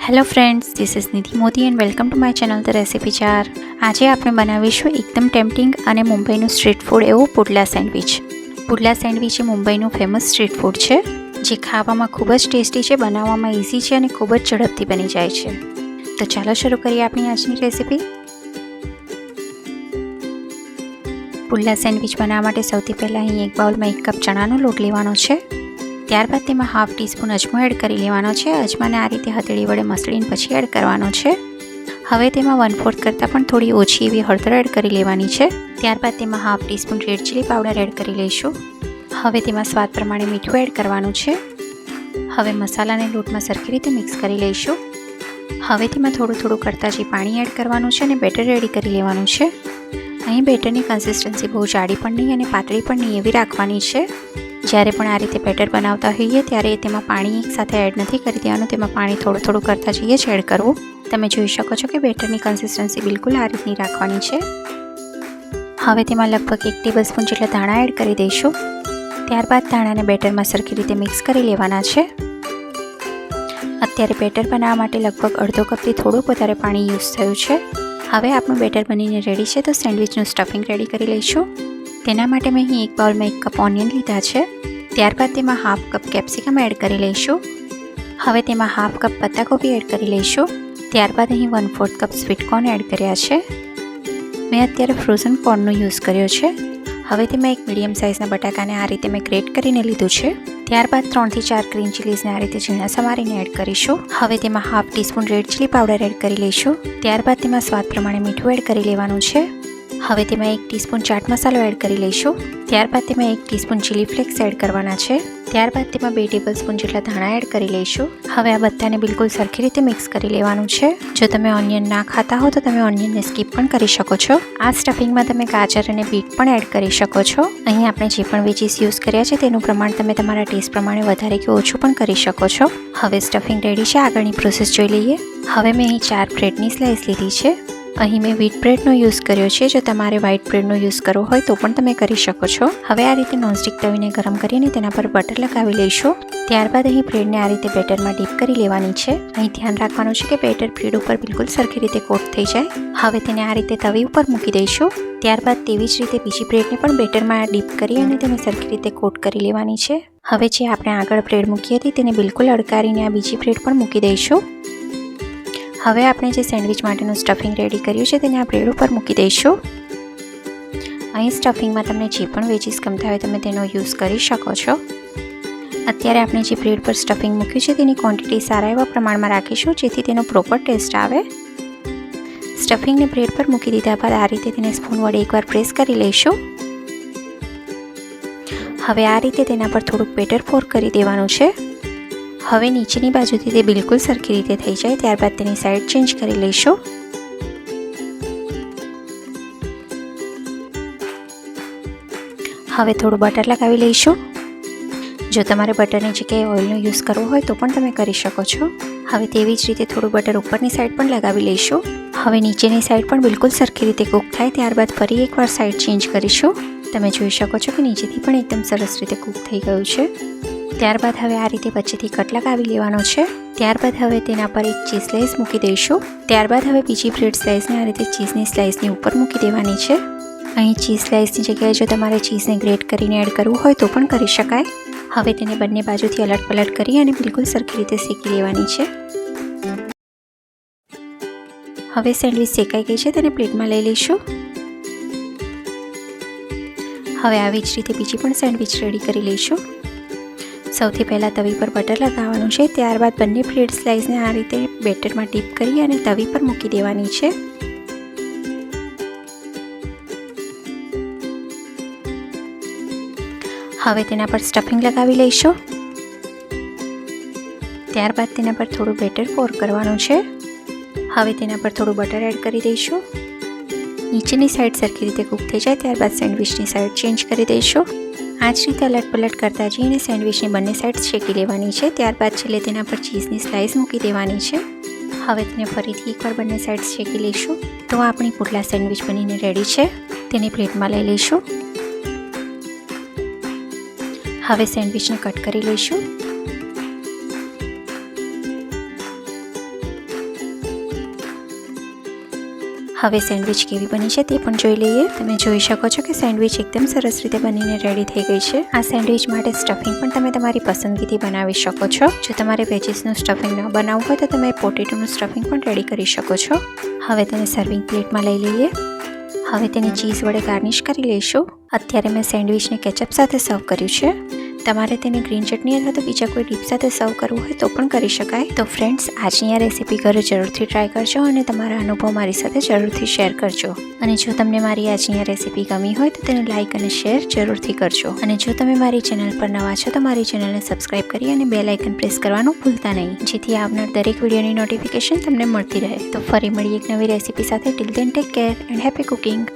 Hello friends, this is Nidhi Modi and welcome to my channel the recipe ચાર. આજે આપણે બનાવીશું એકદમ ટેમ્પટિંગ અને મુંબઈનું સ્ટ્રીટ ફૂડ એવું પુડલા સેન્ડવિચ. પુડલા સેન્ડવિચ એ મુંબઈનું ફેમસ સ્ટ્રીટ ફૂડ છે, જે ખાવામાં ખૂબ જ ટેસ્ટી છે, બનાવવામાં ઇઝી છે અને ખૂબ જ ઝડપથી બની જાય છે. તો ચાલો શરૂ કરીએ આપણી આજની રેસીપી. પુડલા સેન્ડવિચ બનાવવા માટે સૌથી પહેલાં અહીં એક બાઉલમાં 1 કપ ચણાનો લોટ લેવાનો છે. ત્યારબાદ તેમાં હાફ ટીસ્પૂન અજમો એડ કરી લેવાનો છે. અજમાને આ રીતે હથેળી વડે મસળીને પછી એડ કરવાનો છે. હવે તેમાં 1/4 કરતાં પણ થોડી ઓછી એવી હળદર એડ કરી લેવાની છે. ત્યારબાદ તેમાં half teaspoon red chilli powder add કરી લઈશું. હવે તેમાં સ્વાદ પ્રમાણે મીઠું એડ કરવાનું છે. હવે મસાલાને લોટમાં સરખી રીતે મિક્સ કરી લઈશું. હવે તેમાં થોડું કરતાં જે પાણી એડ કરવાનું છે અને બેટર રેડી કરી લેવાનું છે. અહીં બેટરની કન્સિસ્ટન્સી બહુ જાડી પણ નહીં અને પાતળી પણ નહીં એવી રાખવાની છે. જ્યારે પણ આ રીતે બેટર બનાવતા હોઈએ ત્યારે તેમાં પાણી એકસાથે એડ નથી કરી દેવાનું, તેમાં પાણી થોડું કરતાં જઈએ જ એડ કરવું. તમે જોઈ શકો છો કે બેટરની કન્સિસ્ટન્સી બિલકુલ આ રીતની રાખવાની છે. હવે તેમાં લગભગ 1 ટેબલસ્પૂન જેટલા ધાણા એડ કરી દઈશું. ત્યારબાદ ધાણાને બેટરમાં સરખી રીતે મિક્સ કરી લેવાના છે. અત્યારે બેટર બનાવવા માટે લગભગ અડધો કપથી થોડુંક વધારે પાણી યુઝ થયું છે. હવે આપણું બેટર બનીને રેડી છે, તો સેન્ડવિચનું સ્ટફિંગ રેડી કરી લઈશું. તેના માટે મેં અહીં એક બાઉલમાં 1 કપ ઓનિયન લીધા છે. ત્યારબાદ તેમાં હાફ કપ કેપ્સિકમ એડ કરી લઈશું. હવે તેમાં હાફ કપ પત્તાકોબી એડ કરી લઈશું. ત્યારબાદ અહીં 1/4 કપ સ્વીટ કોર્ન એડ કર્યા છે. મેં અત્યારે ફ્રોઝન કોર્નનો યુઝ કર્યો છે. હવે તેમાં એક મીડિયમ સાઇઝના બટાકાને આ રીતે મેં ગ્રેટ કરીને લીધું છે. ત્યારબાદ 3 થી 4 ગ્રીન ચિલીઝને આ રીતે ઝીણા સમારીને એડ કરીશું. હવે તેમાં half teaspoon red chilli powder add કરી લઈશું. ત્યારબાદ તેમાં સ્વાદ પ્રમાણે મીઠું એડ કરી લેવાનું છે. હવે તેમાં 1 ટીસ્પૂન ચાટ મસાલો એડ કરી લઈશું. ત્યારબાદ તેમાં 1 ટીસ્પૂન ચિલ્લી ફ્લેક્સ એડ કરવાના છે. ત્યારબાદ તેમાં 2 ટેબલસ્પૂન જેટલા ધાણા એડ કરી લઈશું. હવે આ બધાને બિલકુલ સરખી રીતે મિક્સ કરી લેવાનું છે. જો તમે ઓનિયન ના ખાતા હો તો તમે ઓનિયનને સ્કીપ પણ કરી શકો છો. આ સ્ટફિંગમાં તમે ગાજર અને બીટ પણ એડ કરી શકો છો. અહીં આપણે જે પણ વેજીસ યુઝ કર્યા છે તેનું પ્રમાણ તમે તમારા ટેસ્ટ પ્રમાણે વધારે કે ઓછું પણ કરી શકો છો. હવે સ્ટફિંગ રેડી છે. આગળની પ્રોસેસ જોઈ લઈએ. હવે મેં અહીં 4 બ્રેડની સ્લાઇસ લીધી છે. અહીં મેં વ્હીટ બ્રેડનો યુઝ કર્યો છે. જો તમારે વ્હાઇટ બ્રેડનો યુઝ કરવો હોય તો પણ તમે કરી શકો છો. હવે આ રીતે નોનસ્ટિક તવીને ગરમ કરીને તેના પર બટર લગાવી લઈશું. ત્યારબાદ અહીં બ્રેડને આ રીતે બેટરમાં ડીપ કરી લેવાની છે. અહીં ધ્યાન રાખવાનું છે કે બેટર બ્રેડ ઉપર બિલકુલ સરખી રીતે કોટ થઈ જાય. હવે તેને આ રીતે તવી ઉપર મૂકી દઈશું. ત્યારબાદ તેવી જ રીતે બીજી બ્રેડને પણ બેટરમાં ડીપ કરી અને તેને સરખી રીતે કોટ કરી લેવાની છે. હવે જે આપણે આગળ બ્રેડ મૂકી હતી તેને બિલકુલ અડકારીને આ બીજી બ્રેડ પણ મૂકી દઈશું. હવે આપણે જે સેન્ડવિચ માટેનું સ્ટફિંગ રેડી કર્યું છે તેને આ બ્રેડ ઉપર મૂકી દઈશું. અહીં સ્ટફિંગમાં તમને જે પણ વેજીસ ગમતા હોય તમે તેનો યુઝ કરી શકો છો. અત્યારે આપણે જે બ્રેડ પર સ્ટફિંગ મૂક્યું છે તેની ક્વોન્ટિટી સારા એવા પ્રમાણમાં રાખીશું, જેથી તેનો પ્રોપર ટેસ્ટ આવે. સ્ટફિંગને બ્રેડ પર મૂકી દીધા બાદ આ રીતે તેને સ્પૂન વડે એકવાર પ્રેસ કરી લઈશું. હવે આ રીતે તેના પર થોડુંક બેટર પોર કરી દેવાનું છે. હવે નીચેની બાજુથી તે બિલકુલ સરખી રીતે થઈ જાય ત્યારબાદ તેની સાઈડ ચેન્જ કરી લઈશું. હવે થોડું બટર લગાવી લઈશું. જો તમારે બટરની જગ્યાએ ઓઇલનો યુઝ કરવો હોય તો પણ તમે કરી શકો છો. હવે તેવી જ રીતે થોડું બટર ઉપરની સાઈડ પણ લગાવી લઈશું. હવે નીચેની સાઈડ પણ બિલકુલ સરખી રીતે કૂક થાય ત્યારબાદ ફરી એકવાર સાઈડ ચેન્જ કરીશું. તમે જોઈ શકો છો કે નીચેથી પણ એકદમ સરસ રીતે કૂક થઈ ગયું છે. ત્યારબાદ હવે આ રીતે વચ્ચેથી કટ લગાવી લેવાનો છે. ત્યારબાદ હવે તેના પર એક ચીઝ સ્લાઇસ મૂકી દઈશું. ત્યારબાદ હવે બીજી બ્રેડ સ્લાઇસને આ રીતે ચીઝની સ્લાઇસની ઉપર મૂકી દેવાની છે. અહીં ચીઝ સ્લાઇસની જગ્યાએ જો તમારે ચીઝને ગ્રેટ કરીને એડ કરવું હોય તો પણ કરી શકાય. હવે તેને બંને બાજુથી અલટ પલટ કરી અને બિલકુલ સરખી રીતે શેકી લેવાની છે. હવે સેન્ડવિચ શેકાઈ ગઈ છે, તેને પ્લેટમાં લઈ લઈશું. હવે આવી જ રીતે બીજી પણ સેન્ડવિચ રેડી કરી લઈશું. સૌથી પહેલાં તવી પર બટર લગાવવાનું છે. ત્યારબાદ બંને બ્રેડ સ્લાઇસને આ રીતે બેટરમાં ડીપ કરી અને તવી પર મૂકી દેવાની છે. હવે તેના પર સ્ટફિંગ લગાવી લઈશું. ત્યારબાદ તેના પર થોડું બેટર પોર કરવાનું છે. હવે તેના પર થોડું બટર એડ કરી દઈશું. નીચેની સાઈડ સરખી રીતે કૂક થઈ જાય ત્યારબાદ સેન્ડવિચની સાઈડ ચેન્જ કરી દઈશું. આ જ રીતે અલટ પલટ કરતા જઈને સેન્ડવિચની બંને સાઈડ શેકી લેવાની છે. ત્યારબાદ છેલ્લે તેના પર ચીઝની સ્લાઇસ મૂકી દેવાની છે. હવે તેને ફરીથી એકવાર બંને સાઈડ શેકી લઈશું. તો આપણી પુડલા સેન્ડવિચ બનીને રેડી છે. તેને પ્લેટમાં લઈ લઈશું. હવે સેન્ડવિચને કટ કરી લઈશું. હવે સેન્ડવિચ કેવી બની છે તે પણ જોઈ લઈએ. તમે જોઈ શકો છો કે સેન્ડવિચ એકદમ સરસ રીતે બનીને રેડી થઈ ગઈ છે. આ સેન્ડવિચ માટે સ્ટફિંગ પણ તમે તમારી પસંદગીથી બનાવી શકો છો. જો તમારે વેજીસનું સ્ટફિંગ ન બનાવવું હોય તો તમે પોટેટોનું સ્ટફિંગ પણ રેડી કરી શકો છો. હવે તેને સર્વિંગ પ્લેટમાં લઈ લઈએ. હવે તેને ચીઝ વડે ગાર્નિશ કરી લઈશું. અત્યારે મેં સેન્ડવિચને કેચઅપ સાથે સર્વ કર્યું છે. તમારે તેને ગ્રીન ચટણી અથવા તો બીજા કોઈ ડીપ સાથે સર્વ કરવું હોય તો પણ કરી શકાય. તો ફ્રેન્ડ્સ, આજની આ રેસીપી ઘરે જરૂરથી ટ્રાય કરજો અને તમારા અનુભવ મારી સાથે જરૂરથી શેર કરજો. અને જો તમને મારી આજની આ રેસીપી ગમી હોય તો તેને લાઇક અને શેર જરૂરથી કરજો. અને જો તમે મારી ચેનલ પર નવા છો તો મારી ચેનલને સબસ્ક્રાઇબ કરી અને બેલ આઇકન પ્રેસ કરવાનું ભૂલતા નહીં, જેથી આવનાર દરેક વિડીયોની નોટિફિકેશન તમને મળતી રહે. તો ફરી મળીએ એક નવી રેસીપી સાથે. Till then take care and happy cooking.